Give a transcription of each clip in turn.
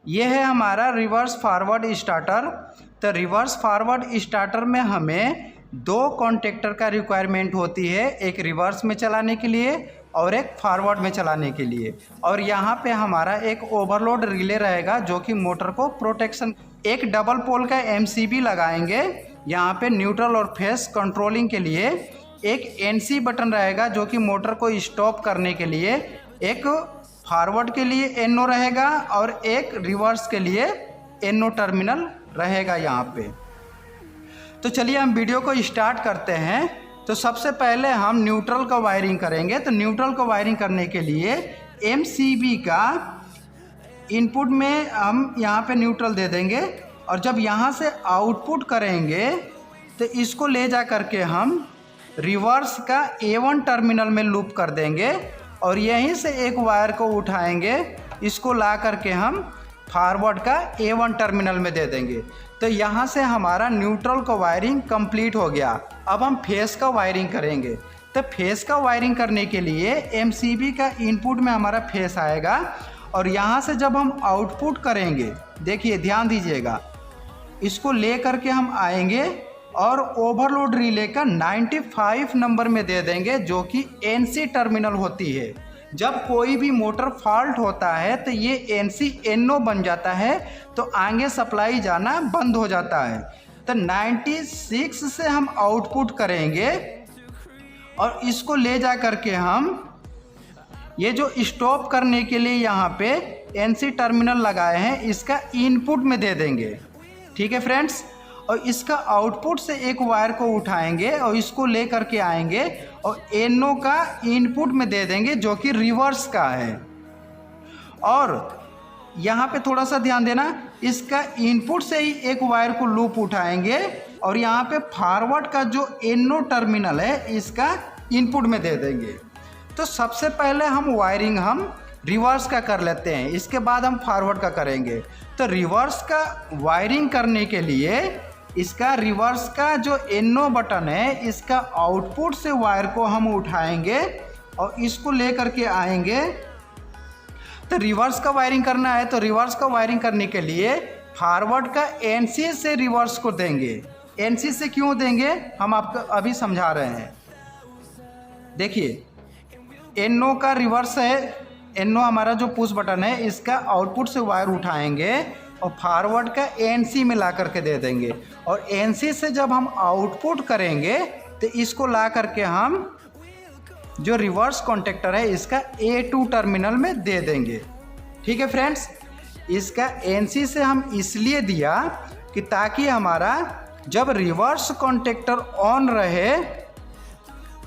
ये है हमारा रिवर्स फॉरवर्ड स्टार्टर। तो रिवर्स फॉरवर्ड स्टार्टर में हमें दो कॉन्टेक्टर का रिक्वायरमेंट होती है, एक रिवर्स में चलाने के लिए और एक फॉरवर्ड में चलाने के लिए। और यहाँ पे हमारा एक ओवरलोड रिले रहेगा जो कि मोटर को प्रोटेक्शन। एक डबल पोल का MCB लगाएंगे यहाँ पे न्यूट्रल और फेस कंट्रोलिंग के लिए। एक NC बटन रहेगा जो कि मोटर को स्टॉप करने के लिए। एक फॉरवर्ड के लिए NO रहेगा और एक रिवर्स के लिए NO टर्मिनल रहेगा यहाँ पे। तो चलिए हम वीडियो को स्टार्ट करते हैं। तो सबसे पहले हम न्यूट्रल का वायरिंग करेंगे। तो न्यूट्रल का वायरिंग करने के लिए MCB का इनपुट में हम यहाँ पे न्यूट्रल दे देंगे और जब यहाँ से आउटपुट करेंगे तो इसको ले जा करके हम रिवर्स का A1 टर्मिनल में लूप कर देंगे और यहीं से एक वायर को उठाएंगे, इसको ला करके हम फॉरवर्ड का A1 टर्मिनल में दे देंगे। तो यहाँ से हमारा न्यूट्रल का वायरिंग कंप्लीट हो गया। अब हम फेस का वायरिंग करेंगे। तो फेस का वायरिंग करने के लिए MCB का इनपुट में हमारा फेस आएगा और यहाँ से जब हम आउटपुट करेंगे, देखिए ध्यान दीजिएगा, इसको ले करके हम आएंगे और ओवरलोड रिले का 95 नंबर में दे देंगे जो कि NC टर्मिनल होती है। जब कोई भी मोटर फॉल्ट होता है तो ये NC NO बन जाता है, तो आगे सप्लाई जाना बंद हो जाता है। तो 96 से हम आउटपुट करेंगे और इसको ले जा करके हम ये जो स्टॉप करने के लिए यहाँ पे NC टर्मिनल लगाए हैं इसका इनपुट में दे देंगे। ठीक है फ्रेंड्स। और इसका आउटपुट से एक वायर को उठाएंगे और इसको ले करके आएंगे और NO का इनपुट में दे देंगे जो कि रिवर्स का है। और यहाँ पे थोड़ा सा ध्यान देना, इसका इनपुट से ही एक वायर को लूप उठाएंगे और यहाँ पे फॉरवर्ड का जो NO टर्मिनल है इसका इनपुट में दे देंगे। तो सबसे पहले हम वायरिंग रिवर्स का कर लेते हैं, इसके बाद हम फॉरवर्ड का करेंगे। तो रिवर्स का वायरिंग करने के लिए इसका रिवर्स का जो NO बटन है इसका आउटपुट से वायर को हम उठाएंगे और इसको ले करके आएंगे। तो रिवर्स का वायरिंग करना है, तो रिवर्स का वायरिंग करने के लिए फॉरवर्ड का NC से रिवर्स को देंगे। NC से क्यों देंगे हम आपको अभी समझा रहे हैं। देखिए NO का रिवर्स है, NO हमारा जो पुश बटन है इसका आउटपुट से वायर उठाएंगे और फॉरवर्ड का NC में ला करके दे देंगे और NC से जब हम आउटपुट करेंगे तो इसको ला करके हम जो रिवर्स कॉन्टेक्टर है इसका A2 टर्मिनल में दे देंगे। ठीक है फ्रेंड्स। इसका NC से हम इसलिए दिया कि ताकि हमारा जब रिवर्स कॉन्टेक्टर ऑन रहे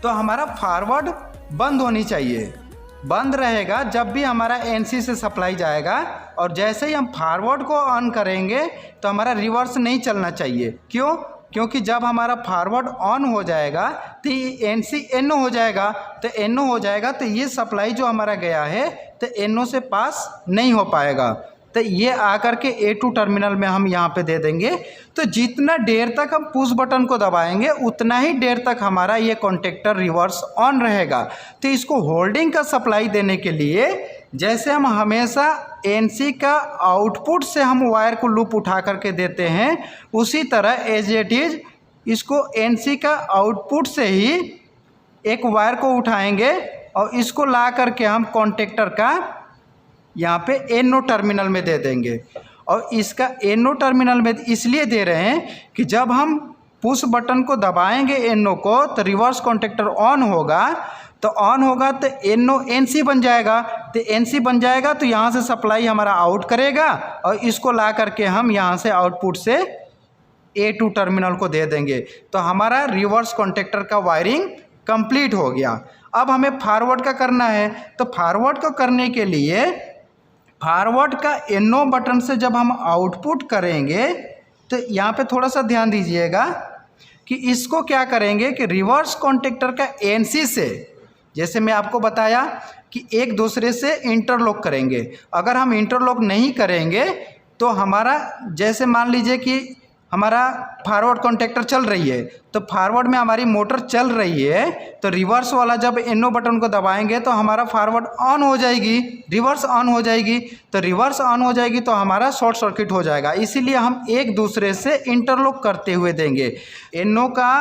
तो हमारा फॉरवर्ड बंद होनी चाहिए। बंद रहेगा जब भी हमारा NC से सप्लाई जाएगा और जैसे ही हम फॉरवर्ड को ऑन करेंगे तो हमारा रिवर्स नहीं चलना चाहिए। क्यों? क्योंकि जब हमारा फॉरवर्ड ऑन हो जाएगा तो ये NC NO हो जाएगा। तो NO हो जाएगा तो ये सप्लाई जो हमारा गया है तो NO से पास नहीं हो पाएगा। तो ये आकर के A2 टर्मिनल में हम यहाँ पे दे देंगे। तो जितना देर तक हम पुश बटन को दबाएंगे उतना ही देर तक हमारा ये कॉन्टेक्टर रिवर्स ऑन रहेगा। तो इसको होल्डिंग का सप्लाई देने के लिए जैसे हम हमेशा NC का आउटपुट से हम वायर को लूप उठा करके देते हैं, उसी तरह एज इट इज इसको NC का आउटपुट से ही एक वायर को उठाएंगे और इसको ला करके हम कॉन्टेक्टर का यहाँ पे NO टर्मिनल में दे देंगे। और इसका NO टर्मिनल में इसलिए दे रहे हैं कि जब हम पुश बटन को दबाएंगे NO को तो रिवर्स कॉन्टेक्टर ऑन होगा। तो ऑन होगा तो NO NC बन जाएगा। तो NC बन जाएगा तो यहाँ से सप्लाई हमारा आउट करेगा और इसको ला करके हम यहाँ से आउटपुट से A2 टर्मिनल को दे देंगे। तो हमारा रिवर्स कॉन्टेक्टर का वायरिंग कंप्लीट हो गया। अब हमें फॉरवर्ड का करना है। तो फॉरवर्ड को करने के लिए फॉरवर्ड का NO बटन से जब हम आउटपुट करेंगे तो यहाँ पे थोड़ा सा ध्यान दीजिएगा कि इसको क्या करेंगे कि रिवर्स कॉन्टेक्टर का NC से, जैसे मैं आपको बताया कि एक दूसरे से इंटरलॉक करेंगे। अगर हम इंटरलॉक नहीं करेंगे तो हमारा, जैसे मान लीजिए कि हमारा फॉरवर्ड कॉन्टेक्टर चल रही है, तो फॉरवर्ड में हमारी मोटर चल रही है, तो रिवर्स वाला जब NO बटन को दबाएंगे तो हमारा फॉरवर्ड ऑन हो जाएगी, रिवर्स ऑन हो जाएगी। तो रिवर्स ऑन हो जाएगी तो हमारा शॉर्ट सर्किट हो जाएगा। इसीलिए हम एक दूसरे से इंटरलॉक करते हुए देंगे। NO का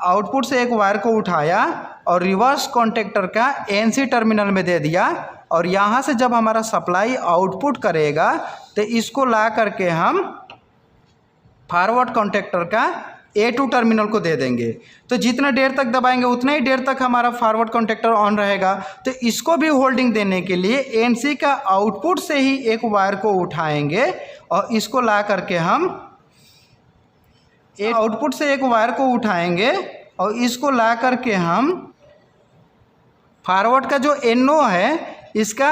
आउटपुट से एक वायर को उठाया और रिवर्स कॉन्टेक्टर का NC टर्मिनल में दे दिया, और यहाँ से जब हमारा सप्लाई आउटपुट करेगा तो इसको ला करके हम फॉरवर्ड कॉन्टेक्टर का A2 टर्मिनल को दे देंगे। तो जितना देर तक दबाएंगे उतना ही देर तक हमारा फॉरवर्ड कॉन्टेक्टर ऑन रहेगा। तो इसको भी होल्डिंग देने के लिए NC का आउटपुट से ही एक वायर को उठाएंगे और इसको ला करके हम आउटपुट से एक वायर को उठाएंगे और इसको ला करके हम फॉरवर्ड का जो NO है इसका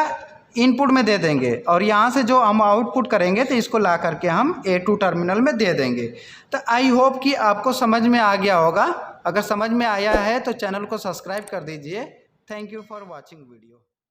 इनपुट में दे देंगे, और यहाँ से जो हम आउटपुट करेंगे तो इसको ला करके हम A2 टर्मिनल में दे देंगे। तो आई होप कि आपको समझ में आ गया होगा। अगर समझ में आया है तो चैनल को सब्सक्राइब कर दीजिए। Thank you for watching video.